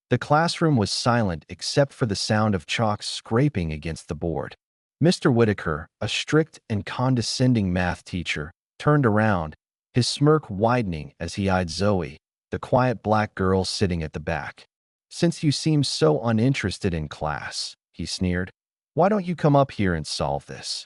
The classroom was silent except for the sound of chalk scraping against the board. Mr. Whitaker, a strict and condescending math teacher, turned around, his smirk widening as he eyed Zoe, the quiet black girl sitting at the back. "Since you seem so uninterested in class," he sneered, "why don't you come up here and solve this?"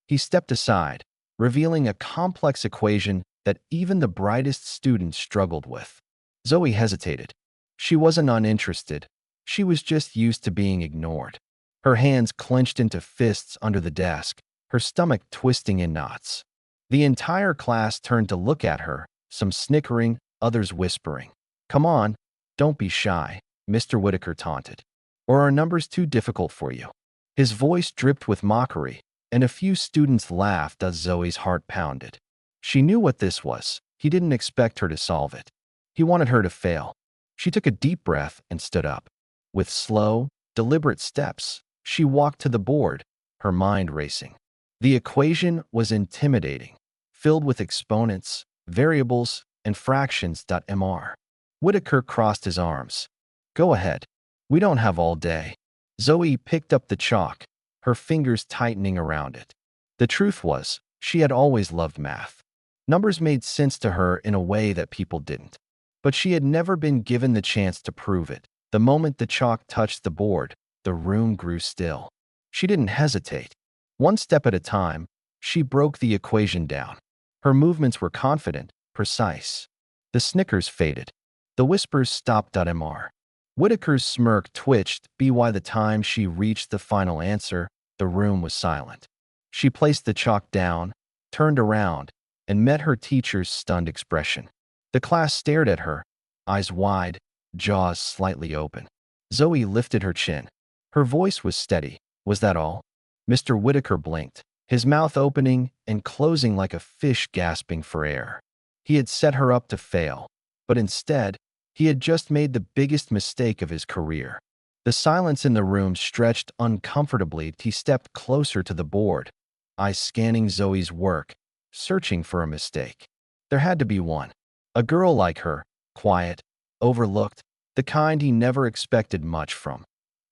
He stepped aside, revealing a complex equation that even the brightest students struggled with. Zoe hesitated. She wasn't uninterested. She was just used to being ignored. Her hands clenched into fists under the desk, her stomach twisting in knots. The entire class turned to look at her, some snickering, others whispering. "Come on, don't be shy," Mr. Whitaker taunted. "Or are numbers too difficult for you?" His voice dripped with mockery, and a few students laughed as Zoe's heart pounded. She knew what this was. He didn't expect her to solve it. He wanted her to fail. She took a deep breath and stood up. With slow, deliberate steps, she walked to the board, her mind racing. The equation was intimidating, filled with exponents, variables, and fractions. Mr. Whitaker crossed his arms. "Go ahead. We don't have all day." Zoe picked up the chalk, her fingers tightening around it. The truth was, she had always loved math. Numbers made sense to her in a way that people didn't. But she had never been given the chance to prove it. The moment the chalk touched the board, the room grew still. She didn't hesitate. One step at a time, she broke the equation down. Her movements were confident, precise. The snickers faded. The whispers stopped. Mr. Whitaker's smirk twitched. By the time she reached the final answer, the room was silent. She placed the chalk down, turned around, and met her teacher's stunned expression. The class stared at her, eyes wide, jaws slightly open. Zoe lifted her chin. Her voice was steady. "Was that all?" Mr. Whitaker blinked, his mouth opening and closing like a fish gasping for air. He had set her up to fail, but instead, he had just made the biggest mistake of his career. The silence in the room stretched uncomfortably. He stepped closer to the board, eyes scanning Zoe's work, searching for a mistake. There had to be one. A girl like her, quiet, overlooked, the kind he never expected much from,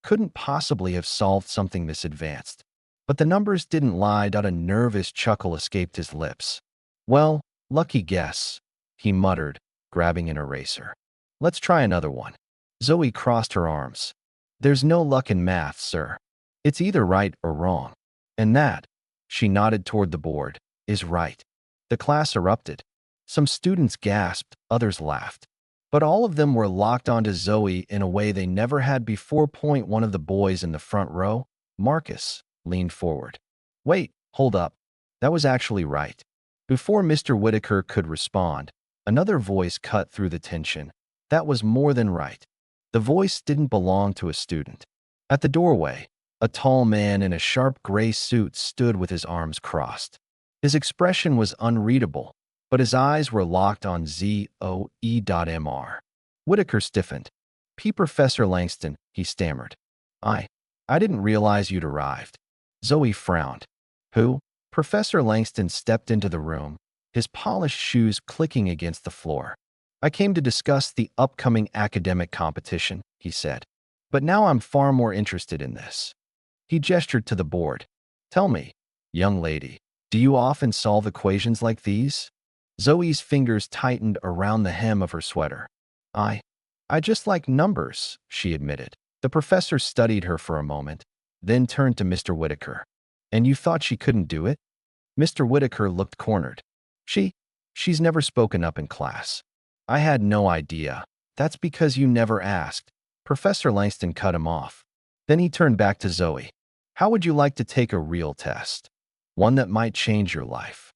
couldn't possibly have solved something this advanced. But the numbers didn't lie. A nervous chuckle escaped his lips. "Well, lucky guess," he muttered, grabbing an eraser. "Let's try another one." Zoe crossed her arms. "There's no luck in math, sir. It's either right or wrong. And that," she nodded toward the board, "is right." The class erupted. Some students gasped, others laughed. But all of them were locked onto Zoe in a way they never had before. One of the boys in the front row, Marcus, leaned forward. "Wait, hold up. That was actually right." Before Mr. Whitaker could respond, another voice cut through the tension. That was more than right. The voice didn't belong to a student. At the doorway, a tall man in a sharp gray suit stood with his arms crossed. His expression was unreadable, but his eyes were locked on Zoe. Whitaker stiffened. Professor Langston," he stammered. I didn't realize you'd arrived." Zoe frowned. "Who?" Professor Langston stepped into the room, his polished shoes clicking against the floor. "I came to discuss the upcoming academic competition," he said. "But now I'm far more interested in this." He gestured to the board. "Tell me, young lady, do you often solve equations like these?" Zoe's fingers tightened around the hem of her sweater. I just like numbers," she admitted. The professor studied her for a moment, then turned to Mr. Whitaker. "And you thought she couldn't do it?" Mr. Whitaker looked cornered. She's never spoken up in class." "I had no idea. That's because you never asked." Professor Langston cut him off. Then he turned back to Zoe. "How would you like to take a real test? One that might change your life."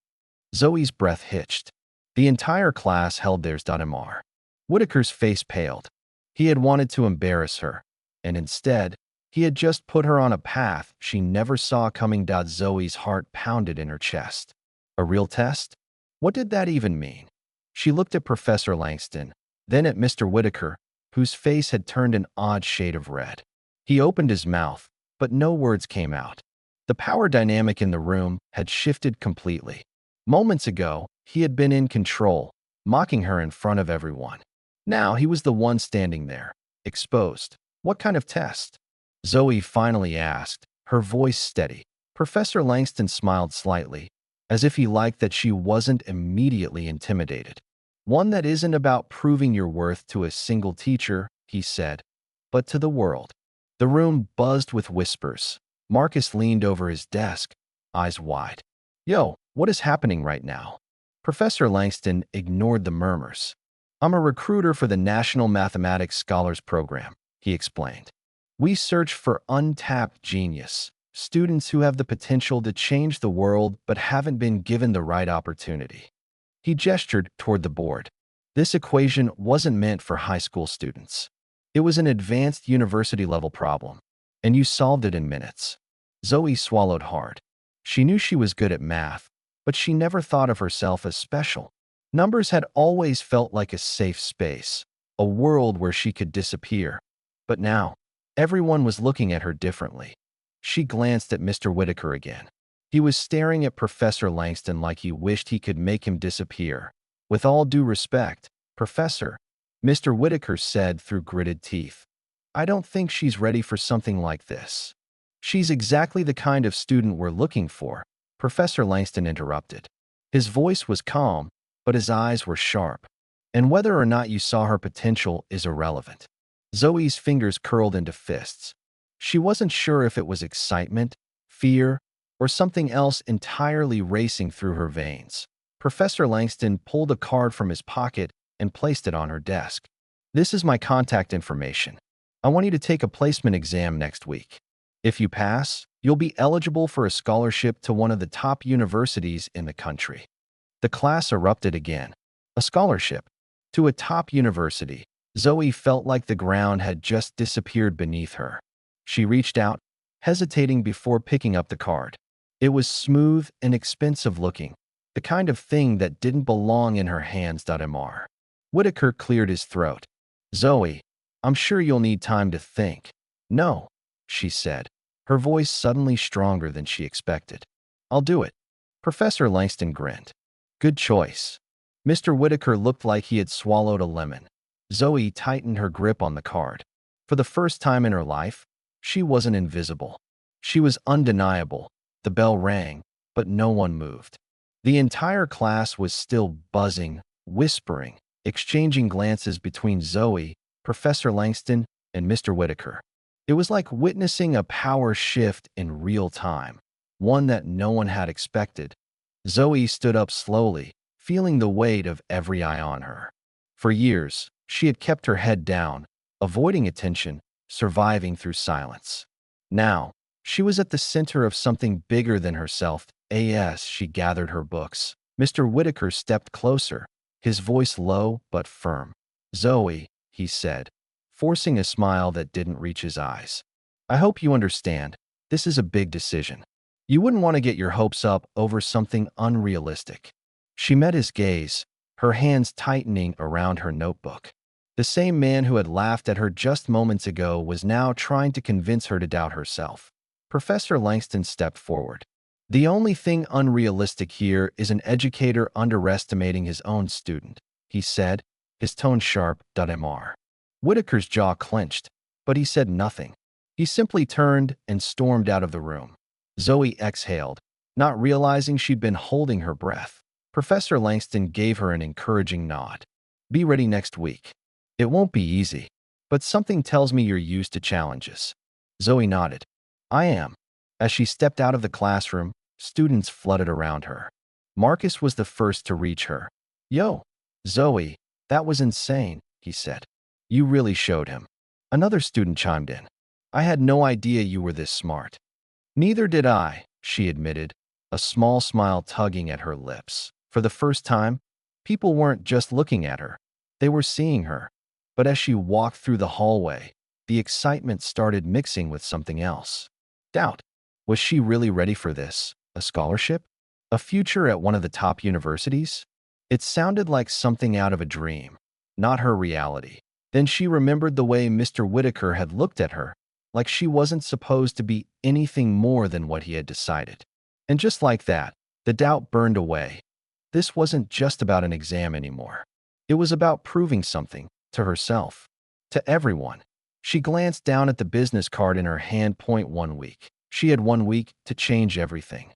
Zoe's breath hitched. The entire class held theirs. Mr. Whitaker's face paled. He had wanted to embarrass her, and instead, he had just put her on a path she never saw coming. Zoe's heart pounded in her chest. A real test? What did that even mean? She looked at Professor Langston, then at Mr. Whitaker, whose face had turned an odd shade of red. He opened his mouth, but no words came out. The power dynamic in the room had shifted completely. Moments ago, he had been in control, mocking her in front of everyone. Now he was the one standing there, Exposed. What kind of test? Zoe finally asked, her voice steady. Professor Langston smiled slightly, as if he liked that she wasn't immediately intimidated. One that isn't about proving your worth to a single teacher, he said, but to the world. The room buzzed with whispers. Marcus leaned over his desk, eyes wide. Yo, what is happening right now? Professor Langston ignored the murmurs. I'm a recruiter for the National Mathematics Scholars Program, he explained. We search for untapped genius, students who have the potential to change the world but haven't been given the right opportunity. He gestured toward the board. This equation wasn't meant for high school students. It was an advanced university-level problem, and you solved it in minutes. Zoe swallowed hard. She knew she was good at math, but she never thought of herself as special. Numbers had always felt like a safe space, a world where she could disappear. But now, everyone was looking at her differently. She glanced at Mr. Whitaker again. He was staring at Professor Langston like he wished he could make him disappear. With all due respect, Professor, Mr. Whitaker said through gritted teeth, I don't think she's ready for something like this. She's exactly the kind of student we're looking for, Professor Langston interrupted. His voice was calm, but his eyes were sharp. And whether or not you saw her potential is irrelevant. Zoe's fingers curled into fists. She wasn't sure if it was excitement, fear, or something else entirely racing through her veins. Professor Langston pulled a card from his pocket and placed it on her desk. This is my contact information. I want you to take a placement exam next week. If you pass, you'll be eligible for a scholarship to one of the top universities in the country. The class erupted again. A scholarship to a top university. Zoe felt like the ground had just disappeared beneath her. She reached out, hesitating before picking up the card. It was smooth and expensive looking, the kind of thing that didn't belong in her hands. Mr. Whitaker cleared his throat. Zoe, I'm sure you'll need time to think. No, she said, her voice suddenly stronger than she expected. I'll do it. Professor Langston grinned. Good choice. Mr. Whitaker looked like he had swallowed a lemon. Zoe tightened her grip on the card. For the first time in her life, she wasn't invisible. She was undeniable. The bell rang, but no one moved. The entire class was still buzzing, whispering, exchanging glances between Zoe, Professor Langston, and Mr. Whitaker. It was like witnessing a power shift in real time, one that no one had expected. Zoe stood up slowly, feeling the weight of every eye on her. For years, she had kept her head down, avoiding attention, surviving through silence. Now, she was at the center of something bigger than herself. As she gathered her books, Mr. Whitaker stepped closer, his voice low but firm. Zoe, he said, forcing a smile that didn't reach his eyes. I hope you understand, this is a big decision. You wouldn't want to get your hopes up over something unrealistic. She met his gaze, her hands tightening around her notebook. The same man who had laughed at her just moments ago was now trying to convince her to doubt herself. Professor Langston stepped forward. The only thing unrealistic here is an educator underestimating his own student, he said, his tone sharp. Mr. Whitaker's jaw clenched, but he said nothing. He simply turned and stormed out of the room. Zoe exhaled, not realizing she'd been holding her breath. Professor Langston gave her an encouraging nod. Be ready next week. It won't be easy, but something tells me you're used to challenges. Zoe nodded. I am. As she stepped out of the classroom, students flooded around her. Marcus was the first to reach her. Yo, Zoe, that was insane, he said. You really showed him. Another student chimed in. I had no idea you were this smart. Neither did I, she admitted, a small smile tugging at her lips. For the first time, people weren't just looking at her. They were seeing her. But as she walked through the hallway, the excitement started mixing with something else. Doubt. Was she really ready for this? A scholarship? A future at one of the top universities? It sounded like something out of a dream, not her reality. Then she remembered the way Mr. Whitaker had looked at her, like she wasn't supposed to be anything more than what he had decided. And just like that, the doubt burned away. This wasn't just about an exam anymore. It was about proving something, to herself, to everyone. She glanced down at the business card in her hand. 1 week. She had 1 week to change everything.